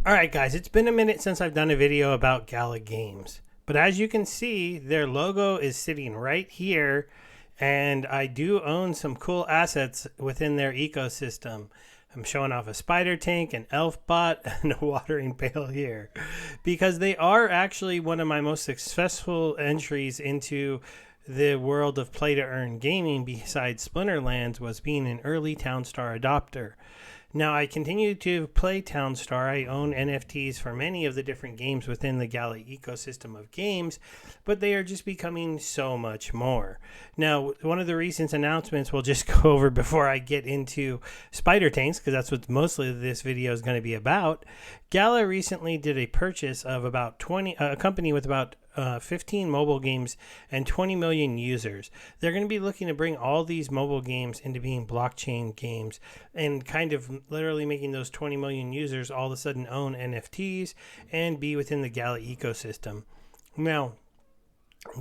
Alright guys, it's been a minute since I've done a video about Gala Games. But as you can see, their logo is sitting right here, and I do own some cool assets within their ecosystem. I'm showing off a spider tank, an elf bot, and a watering pail here. Because they are actually one of my most successful entries into the world of play-to-earn gaming besides Splinterlands was being an early Townstar adopter. Now, I continue to play Townstar. I own NFTs for many of the different games within the Gala ecosystem of games, but they are just becoming so much more. Now, one of the recent announcements we'll just go over before I get into spider tanks, because that's what mostly this video is going to be about. Gala recently did a purchase of about a company with about 15 mobile games and 20 million users. They're going to be looking to bring all these mobile games into being blockchain games and kind of literally making those 20 million users all of a sudden own NFTs and be within the Gala ecosystem. Now,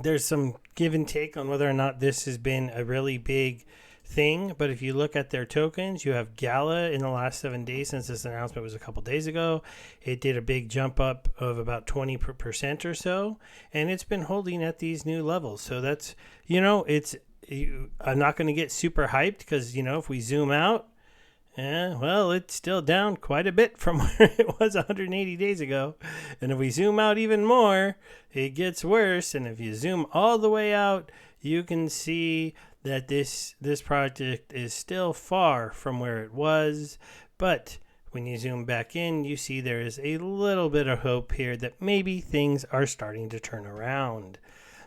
there's some give and take on whether or not this has been a really big thing, but if you look at their tokens, you have Gala in the last 7 days since this announcement was a couple days ago. It did a big jump up of about 20% or so, and it's been holding at these new levels. So that's, I'm not going to get super hyped because, if we zoom out, well, it's still down quite a bit from where it was 180 days ago. And if we zoom out even more, it gets worse. And if you zoom all the way out, you can see that this project is still far from where it was. But when you zoom back in, you see there is a little bit of hope here that maybe things are starting to turn around.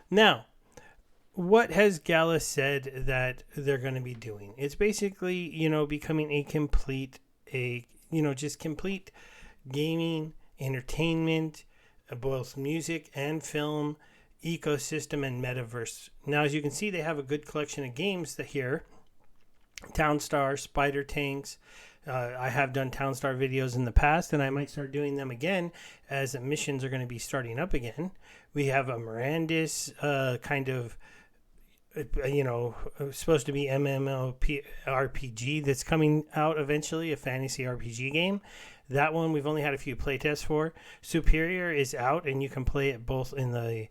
Now, what has Gala said that they're going to be doing? It's basically, becoming a complete gaming, entertainment, both music and film, ecosystem and metaverse. Now, as you can see, they have a good collection of games here. Townstar, Spider Tanks. I have done Townstar videos in the past, and I might start doing them again as missions are going to be starting up again. We have a Mirandis supposed to be MMORPG that's coming out eventually, a fantasy RPG game. That one we've only had a few playtests for. Superior is out, and you can play it both in the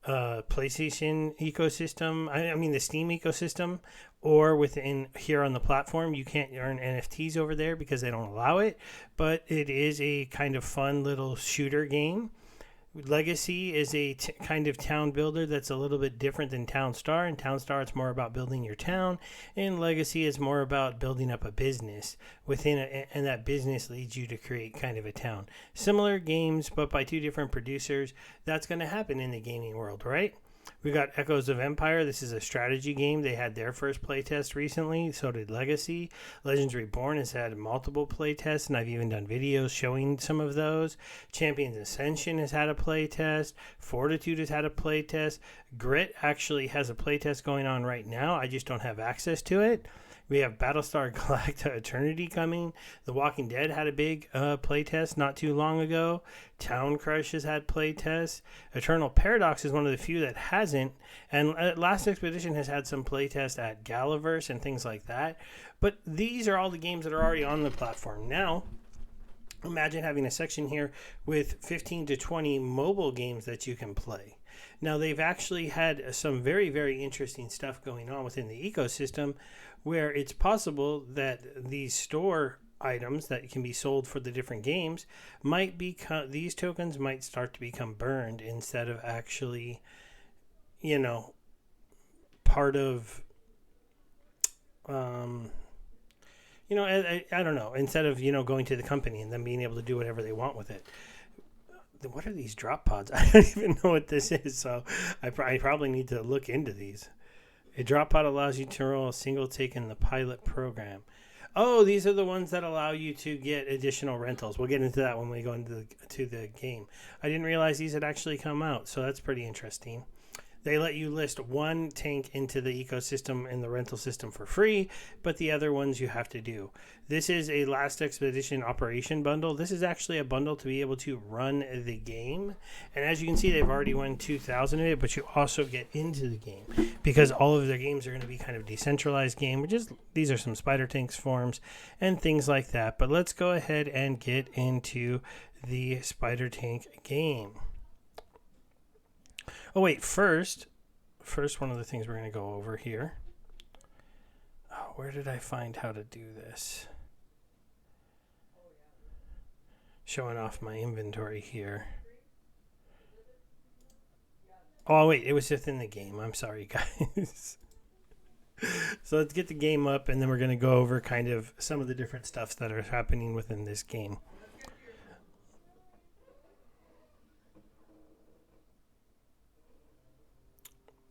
PlayStation ecosystem, the Steam ecosystem, or within here on the platform. You can't earn NFTs over there because they don't allow it, but it is a kind of fun little shooter game. Legacy is a kind of town builder that's a little bit different than Townstar. In Townstar, it's more about building your town, and Legacy is more about building up a business within it, and that business leads you to create kind of a town. Similar games, but by two different producers. That's going to happen in the gaming world, right? We got Echoes of Empire. This is a strategy game. They had their first playtest recently. So did Legacy. Legends Reborn has had multiple playtests, and I've even done videos showing some of those. Champions Ascension has had a playtest. Fortitude has had a playtest. Grit actually has a playtest going on right now. I just don't have access to it. We have Battlestar Galactica Eternity coming. The Walking Dead had a big playtest not too long ago. Town Crush has had playtests. Eternal Paradox is one of the few that hasn't. And Last Expedition has had some playtests at Galaverse and things like that. But these are all the games that are already on the platform. Now, imagine having a section here with 15 to 20 mobile games that you can play. Now, they've actually had some very, very interesting stuff going on within the ecosystem where it's possible that these store items that can be sold for the different games might become, these tokens might start to become burned instead of actually, part of, I don't know, instead of, going to the company and then being able to do whatever they want with it. What are these drop pods? I don't even know what this is, so I probably need to look into these. A drop pod allows you to roll a single take in the pilot program. Oh, these are the ones that allow you to get additional rentals. We'll get into that when we go into the game. I didn't realize these had actually come out, so that's pretty interesting. They let you list one tank into the ecosystem in the rental system for free, but the other ones you have to do. This is a Last Expedition Operation bundle. This is actually a bundle to be able to run the game. And as you can see, they've already won 2,000 of it, but you also get into the game because all of their games are going to be kind of decentralized game, which is, these are some Spider Tanks forms and things like that. But let's go ahead and get into the Spider Tank game. Oh wait, first one of the things we're going to go over here. Oh, where did I find how to do this? Showing off my inventory here. Oh wait, it was within the game. I'm sorry, guys. So let's get the game up, and then we're going to go over kind of some of the different stuffs that are happening within this game.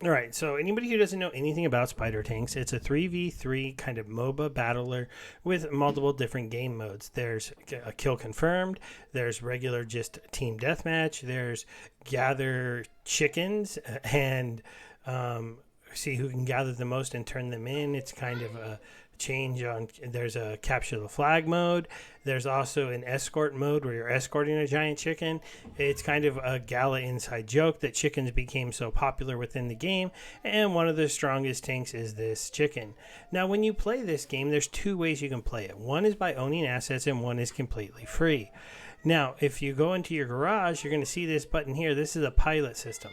All right, so anybody who doesn't know anything about Spider Tanks, it's a 3v3 kind of MOBA battler with multiple different game modes. There's a KillConfirmed, there's regular just team deathmatch, there's gather chickens and see who can gather the most and turn them in. It's kind of a change on. There's a capture the flag mode. There's also an escort mode where you're escorting a giant chicken. It's kind of a Gala inside joke that chickens became so popular within the game, and one of the strongest tanks is this chicken. Now when you play this game, there's two ways you can play it. One is by owning assets, and one is completely free. Now if you go into your garage, you're going to see this button here. This is a pilot system.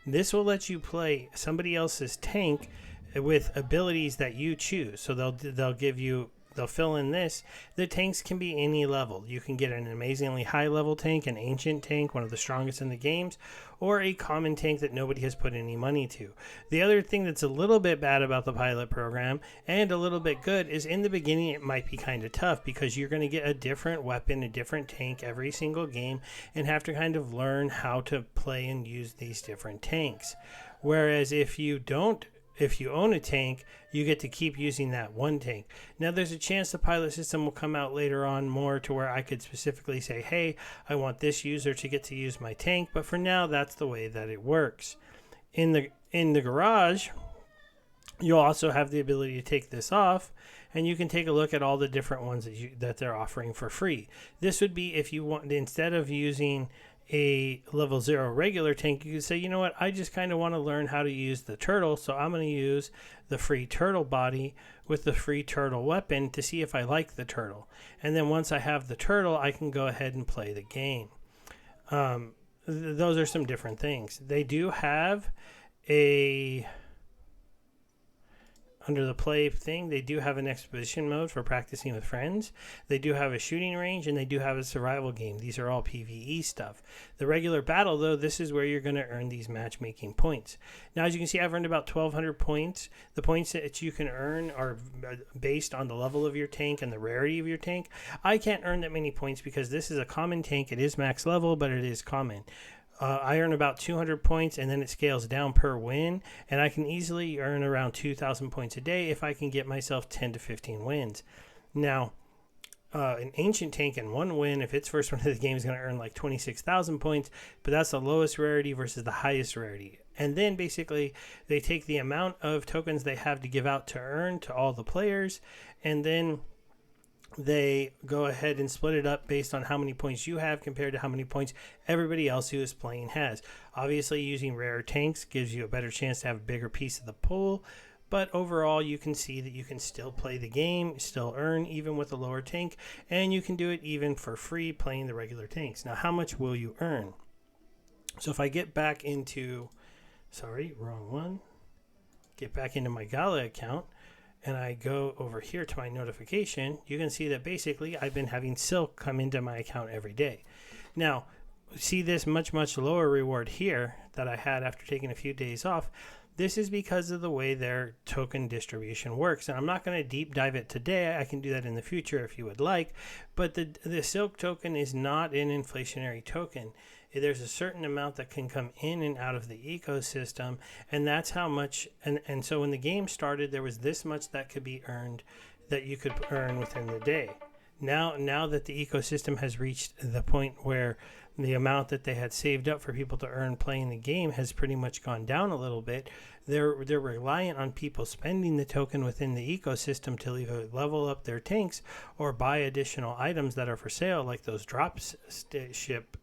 This will let you play somebody else's tank with abilities that you choose. So they'll fill in this. The tanks can be any level. You can get an amazingly high level tank, an ancient tank, one of the strongest in the games, or a common tank that nobody has put any money to. The other thing that's a little bit bad about the pilot program and a little bit good is in the beginning it might be kind of tough because you're going to get a different weapon, a different tank every single game, and have to kind of learn how to play and use these different tanks. Whereas if you own a tank, you get to keep using that one tank. Now, there's a chance the pilot system will come out later on more to where I could specifically say, hey, I want this user to get to use my tank. But for now, that's the way that it works. In the garage, you'll also have the ability to take this off, and you can take a look at all the different ones that they're offering for free. This would be if you want, instead of using a level 0 regular tank, you could say, you know what, I just kind of want to learn how to use the turtle, so I'm going to use the free turtle body with the free turtle weapon to see if I like the turtle. And then once I have the turtle, I can go ahead and play the game. Those are some different things. They do have under the play thing, they do have an exposition mode for practicing with friends. They do have a shooting range, and they do have a survival game. These are all PvE stuff. The regular battle, though, this is where you're going to earn these matchmaking points. Now, as you can see, I've earned about 1,200 points. The points that you can earn are based on the level of your tank and the rarity of your tank. I can't earn that many points because this is a common tank. It is max level, but it is common. I earn about 200 points, and then it scales down per win, and I can easily earn around 2,000 points a day if I can get myself 10 to 15 wins. Now, an ancient tank in one win, if its first one of the game, is going to earn like 26,000 points, but that's the lowest rarity versus the highest rarity. And then basically they take the amount of tokens they have to give out to earn to all the players, and then they go ahead and split it up based on how many points you have compared to how many points everybody else who is playing has. Obviously, using rare tanks gives you a better chance to have a bigger piece of the pool, but overall you can see that you can still play the game, still earn even with a lower tank, and you can do it even for free playing the regular tanks. Now, how much will you earn? So if I get back into, get back into my Gala account, and I go over here to my notification, you can see that basically I've been having Silk come into my account every day. Now, see this much lower reward here that I had after taking a few days off. This is because of the way their token distribution works. And I'm not going to deep dive it today. I can do that in the future if you would like. But the Silk token is not an inflationary token. There's a certain amount that can come in and out of the ecosystem, and that's how much. And so when the game started, there was this much that could be earned, that you could earn within the day. Now that the ecosystem has reached the point where the amount that they had saved up for people to earn playing the game has pretty much gone down a little bit, they're reliant on people spending the token within the ecosystem to either level up their tanks or buy additional items that are for sale, like those drop ship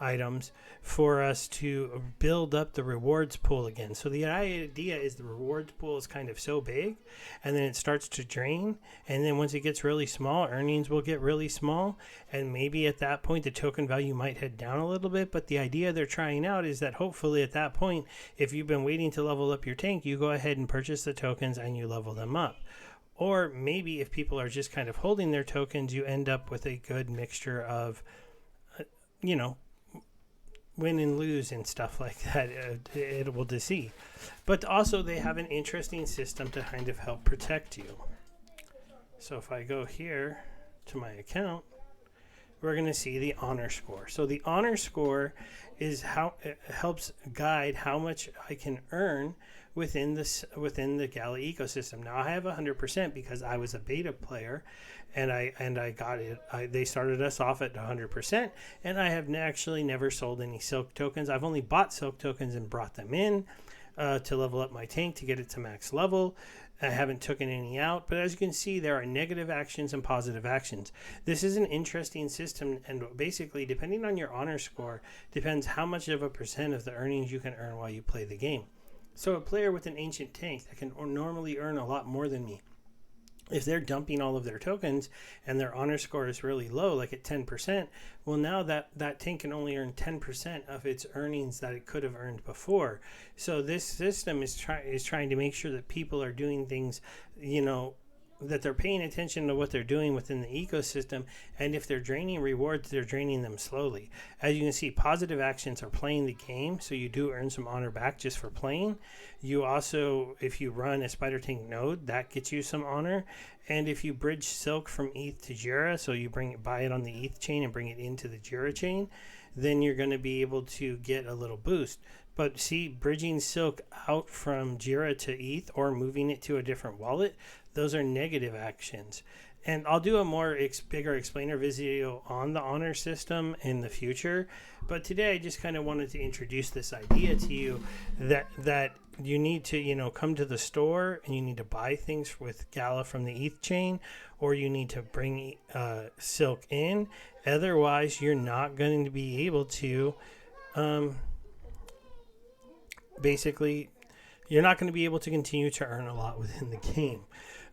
items for us to build up the rewards pool again. So the idea is the rewards pool is kind of so big, and then it starts to drain, and then once it gets really small, earnings will get really small, and maybe at that point the token value might head down a little bit. But the idea they're trying out is that hopefully at that point, if you've been waiting to level up your tank, you go ahead and purchase the tokens and you level them up. Or maybe if people are just kind of holding their tokens, you end up with a good mixture of win and lose and stuff like that. It will deceive. But also they have an interesting system to kind of help protect you. So if I go here to my account, we're going to see the honor score. So the honor score is how it helps guide how much I can earn within the Gala ecosystem. Now I have 100% because I was a beta player, and I got it. They started us off at 100%, and I have actually never sold any silk tokens. I've only bought silk tokens and brought them in to level up my tank to get it to max level. I haven't taken any out, but as you can see, there are negative actions and positive actions. This is an interesting system, and basically, depending on your honor score, depends how much of a percent of the earnings you can earn while you play the game. So a player with an ancient tank that can normally earn a lot more than me, if they're dumping all of their tokens and their honor score is really low, like at 10%, well, now that tank can only earn 10% of its earnings that it could have earned before. So this system is trying to make sure that people are doing things, that they're paying attention to what they're doing within the ecosystem, and if they're draining rewards, they're draining them slowly. As you can see, positive actions are playing the game, so you do earn some honor back just for playing. You also, if you run a spider tank node, that gets you some honor, and if you bridge silk from ETH to Jira, so you buy it on the ETH chain and bring it into the Jira chain, then you're going to be able to get a little boost. But see, bridging silk out from Jira to ETH or moving it to a different wallet, those are negative actions. And I'll do a bigger explainer video on the honor system in the future. But today I just kind of wanted to introduce this idea to you that you need to, come to the store and you need to buy things with Gala from the ETH chain, or you need to bring silk in. Otherwise, you're not going to be able to, basically, you're not going to be able to continue to earn a lot within the game.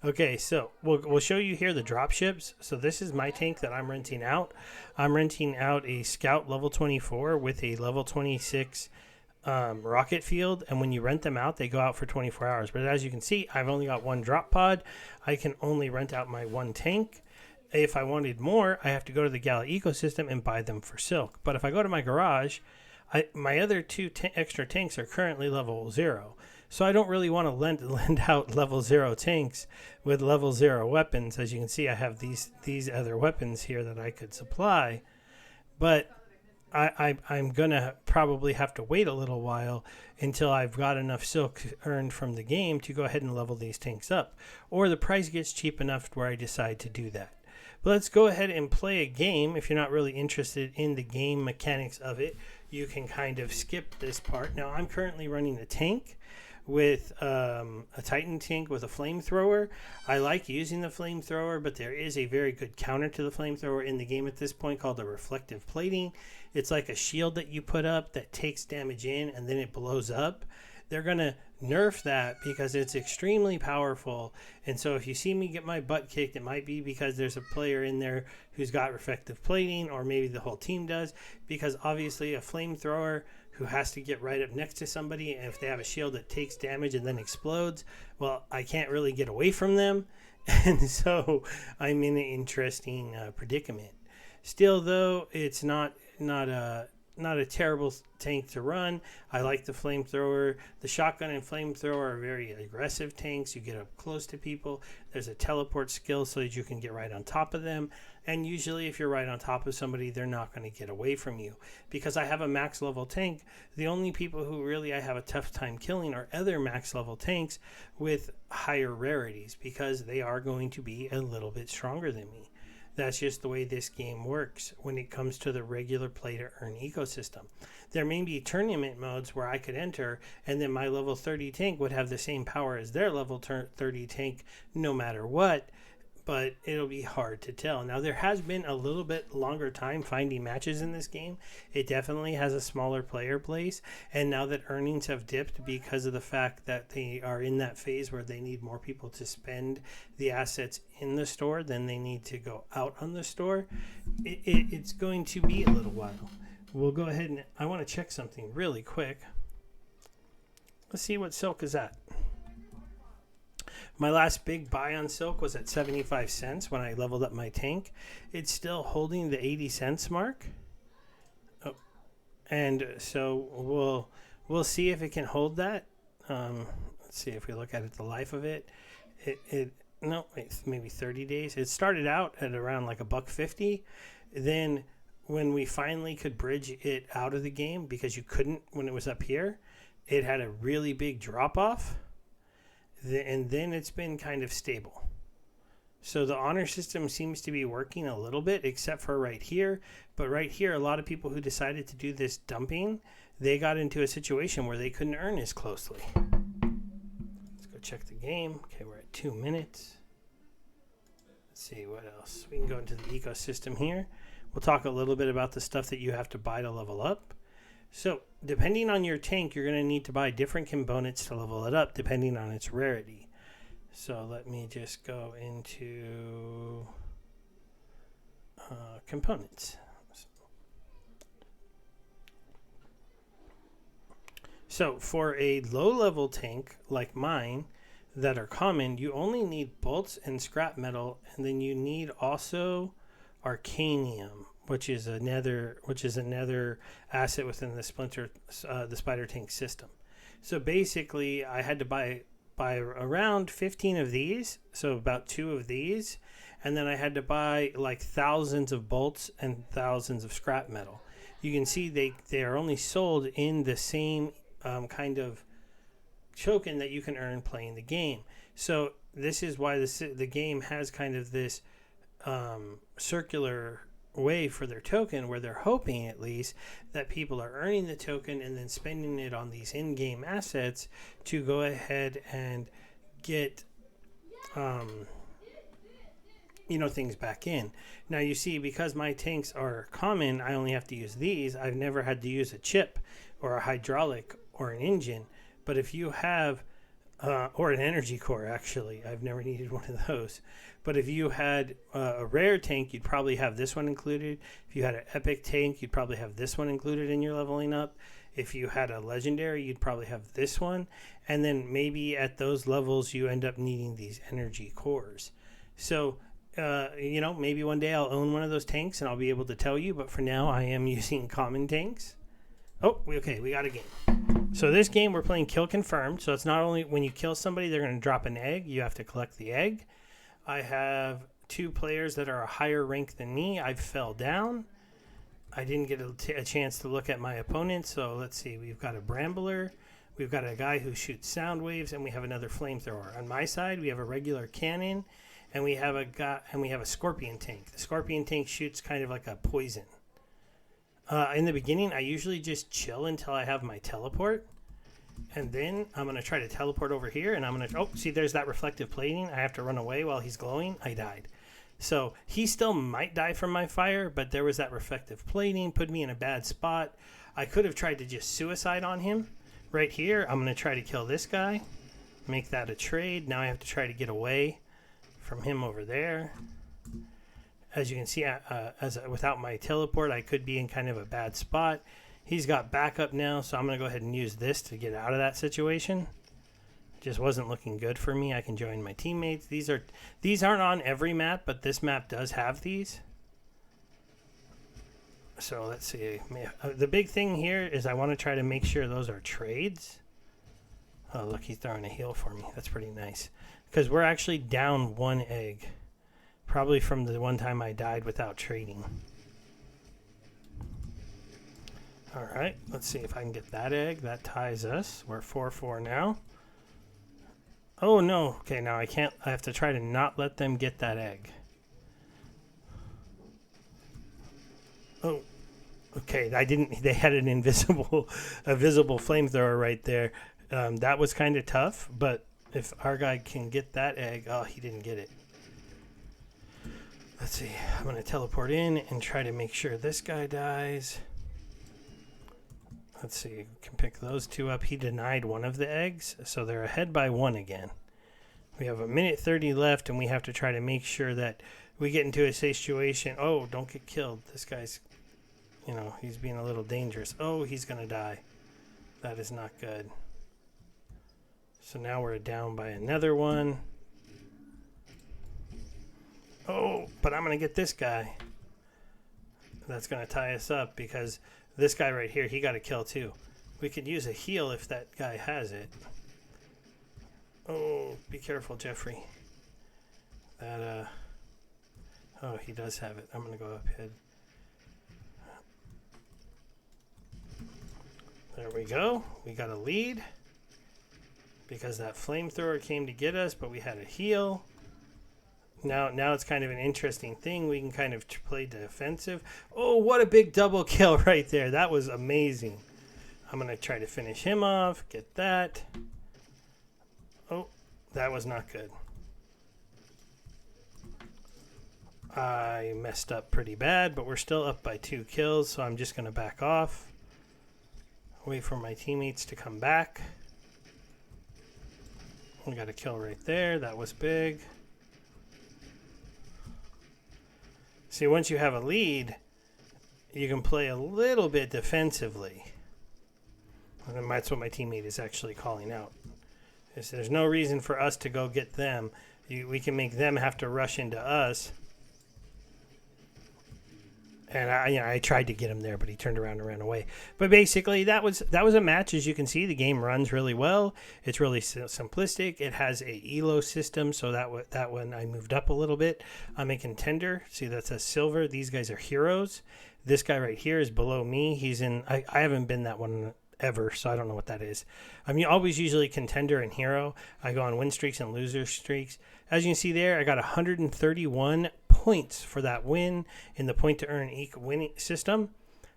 Okay, so we'll show you here the drop ships. So this is my tank that I'm renting out. I'm renting out a Scout level 24 with a level 26 rocket field, and when you rent them out, they go out for 24 hours. But as you can see, I've only got one drop pod. I can only rent out my one tank. If I wanted more, I have to go to the Gala ecosystem and buy them for silk. But if I go to my garage, my other two extra tanks are currently level 0. So I don't really want to lend out level 0 tanks with level 0 weapons. As you can see, I have these other weapons here that I could supply. But I'm going to probably have to wait a little while until I've got enough silk earned from the game to go ahead and level these tanks up. Or the price gets cheap enough where I decide to do that. But let's go ahead and play a game. If you're not really interested in the game mechanics of it, you can kind of skip this part. Now, I'm currently running a tank with a Titan tank with a flamethrower. I like using the flamethrower, but there is a very good counter to the flamethrower in the game at this point called the reflective plating. It's like a shield that you put up that takes damage in and then it blows up. They're going to nerf that because it's extremely powerful. And so if you see me get my butt kicked, it might be because there's a player in there who's got reflective plating, or maybe the whole team does, because obviously a flamethrower who has to get right up next to somebody, and if they have a shield that takes damage and then explodes, well, I can't really get away from them. And so I'm in an interesting predicament. Still, though, it's not a terrible tank to run. I like the flamethrower. The shotgun and flamethrower are very aggressive tanks. You get up close to people. There's a teleport skill so that you can get right on top of them. And usually if you're right on top of somebody, they're not going to get away from you. Because I have a max level tank, the only people who really I have a tough time killing are other max level tanks with higher rarities, because they are going to be a little bit stronger than me. That's just the way this game works when it comes to the regular play to earn ecosystem. There may be tournament modes where I could enter and then my level 30 tank would have the same power as their level 30 tank no matter what. but it'll be hard to tell. Now, there has been a little bit longer time finding matches in this game. It definitely has a smaller player base, and now that earnings have dipped because of the fact that they are in that phase where they need more people to spend the assets in the store than they need to go out on the store, it's going to be a little while. We'll go ahead and I want to check something really quick. Let's see what silk is at. My last big buy on silk was at 75 cents when I leveled up my tank. It's still holding the 80 cents mark. Oh, and so we'll see if it can hold that. Let's see if we look at it, the life of it. Maybe 30 days. It started out at around like $1.50. Then when we finally could bridge it out of the game, because you couldn't when it was up here, it had a really big drop off. And then it's been kind of stable. So the honor system seems to be working a little bit, except for right here. But right here, a lot of people who decided to do this dumping, they got into a situation where they couldn't earn as closely. Let's go check the game. Okay, we're at 2 minutes. Let's see what else. We can go into the ecosystem here. We'll talk a little bit about the stuff that you have to buy to level up. So, depending on your tank, you're going to need to buy different components to level it up, depending on its rarity. So, let me just go into components. So, for a low-level tank like mine that are common, you only need bolts and scrap metal, and then you need also Arcanium, which is another asset within the spider tank system. So basically, I had to buy around 15 of these, so about 2 of these, and then I had to buy like thousands of bolts and thousands of scrap metal. You can see they are only sold in the same kind of token that you can earn playing the game. So this is why the game has kind of this circular way for their token, where they're hoping at least that people are earning the token and then spending it on these in-game assets to go ahead and get things back in. Now you see, because my tanks are common, I only have to use these. I've never had to use a chip or a hydraulic or an engine. But if you have or an energy core, actually, I've never needed one of those. But if you had a rare tank, you'd probably have this one included. If you had an epic tank, you'd probably have this one included in your leveling up. If you had a legendary, you'd probably have this one. And then maybe at those levels, you end up needing these energy cores. So, maybe one day I'll own one of those tanks and I'll be able to tell you. But for now, I am using common tanks. Oh, we got a game. So this game, we're playing KillConfirmed. So it's not only when you kill somebody, they're going to drop an egg. You have to collect the egg. I have 2 players that are a higher rank than me. I fell down. I didn't get a chance to look at my opponent. So let's see. We've got a Brambler. We've got a guy who shoots sound waves, and we have another flamethrower. On my side, we have a regular cannon, and we have a scorpion tank. The scorpion tank shoots kind of like a poison. In the beginning, I usually just chill until I have my teleport. And then I'm going to try to teleport over here. And I'm going to... Oh, see, there's that reflective plating. I have to run away while he's glowing. I died. So he still might die from my fire. But there was that reflective plating. Put me in a bad spot. I could have tried to just suicide on him. Right here, I'm going to try to kill this guy. Make that a trade. Now I have to try to get away from him over there. As you can see, without my teleport, I could be in kind of a bad spot. He's got backup now, so I'm going to go ahead and use this to get out of that situation. Just wasn't looking good for me. I can join my teammates. These aren't on every map, but this map does have these. So let's see. The big thing here is I want to try to make sure those are trades. Oh, look, he's throwing a heal for me. That's pretty nice. Because we're actually down 1 egg. Probably from the one time I died without trading. All right, let's see if I can get that egg. That ties us. We're 4-4 now. Oh, no. Okay, now I can't. I have to try to not let them get that egg. Oh, okay. I didn't. They had a visible flamethrower right there. That was kind of tough, but if our guy can get that egg, oh, he didn't get it. let's see. I'm going to teleport in and try to make sure this guy dies. Let's see. You can pick those two up. He denied one of the eggs, so they're ahead by 1 again. We have 1:30 left, and we have to try to make sure that we get into a situation. Oh, don't get killed. This guy's, you know, he's being a little dangerous. Oh, he's going to die. That is not good. So now we're down by another one. Oh, but I'm going to get this guy. That's going to tie us up because this guy right here, he got a kill too. We could use a heal if that guy has it. Oh, be careful, Jeffrey. That, oh, he does have it. I'm going to go up ahead. There we go. We got a lead because that flamethrower came to get us, but we had a heal. Now it's kind of an interesting thing. We can kind of play defensive. Oh, what a big double kill right there. That was amazing. I'm going to try to finish him off. Get that. Oh, that was not good. I messed up pretty bad, but we're still up by 2 kills, so I'm just going to back off. Wait for my teammates to come back. We got a kill right there. That was big. See, once you have a lead, you can play a little bit defensively. And that's what my teammate is actually calling out. There's no reason for us to go get them. We can make them have to rush into us. And I tried to get him there, but he turned around and ran away. But basically, that was a match. As you can see, the game runs really well. It's really simplistic. It has a elo system, so that one I moved up a little bit. I'm a contender. See, that's a silver. These guys are heroes. This guy right here is below me. He's in. I haven't been that one ever, so I don't know what that is. I'm always usually contender and hero. I go on win streaks and loser streaks. As you can see there, I got 131 points for that win in the point to earn winning system.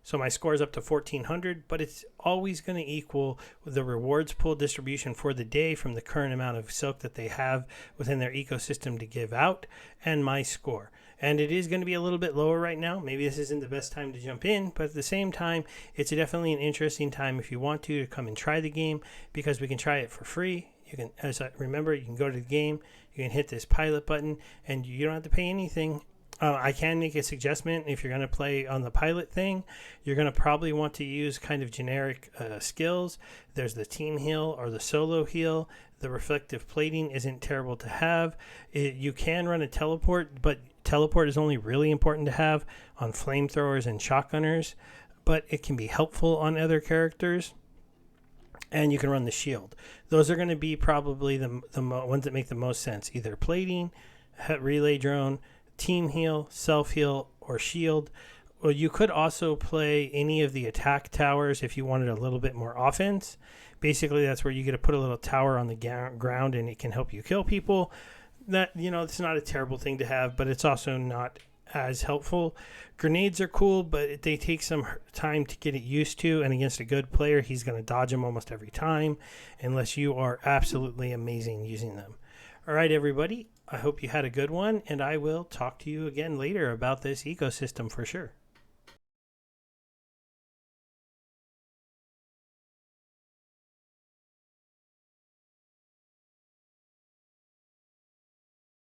So my score is up to 1,400, but it's always going to equal the rewards pool distribution for the day from the current amount of silk that they have within their ecosystem to give out and my score. And it is going to be a little bit lower right now. Maybe this isn't the best time to jump in, but at the same time, it's definitely an interesting time if you want to come and try the game, because we can try it for free. You can, remember, you can go to the game, you can hit this pilot button, and you don't have to pay anything. I can make a suggestion. If you're going to play on the pilot thing, you're going to probably want to use kind of generic skills. There's the team heal or the solo heal. The reflective plating isn't terrible to have. You can run a teleport, but teleport is only really important to have on flamethrowers and shotgunners, but it can be helpful on other characters. And you can run the shield. Those are going to be probably the ones that make the most sense. Either plating, relay drone, team heal, self heal, or shield. Well, you could also play any of the attack towers if you wanted a little bit more offense. Basically, that's where you get to put a little tower on the ground and it can help you kill people. That, it's not a terrible thing to have, but it's also not as helpful. Grenades are cool, but they take some time to get it used to, and against a good player, he's going to dodge them almost every time unless you are absolutely amazing using them. All right, everybody, I hope you had a good one, and I will talk to you again later about this ecosystem for sure.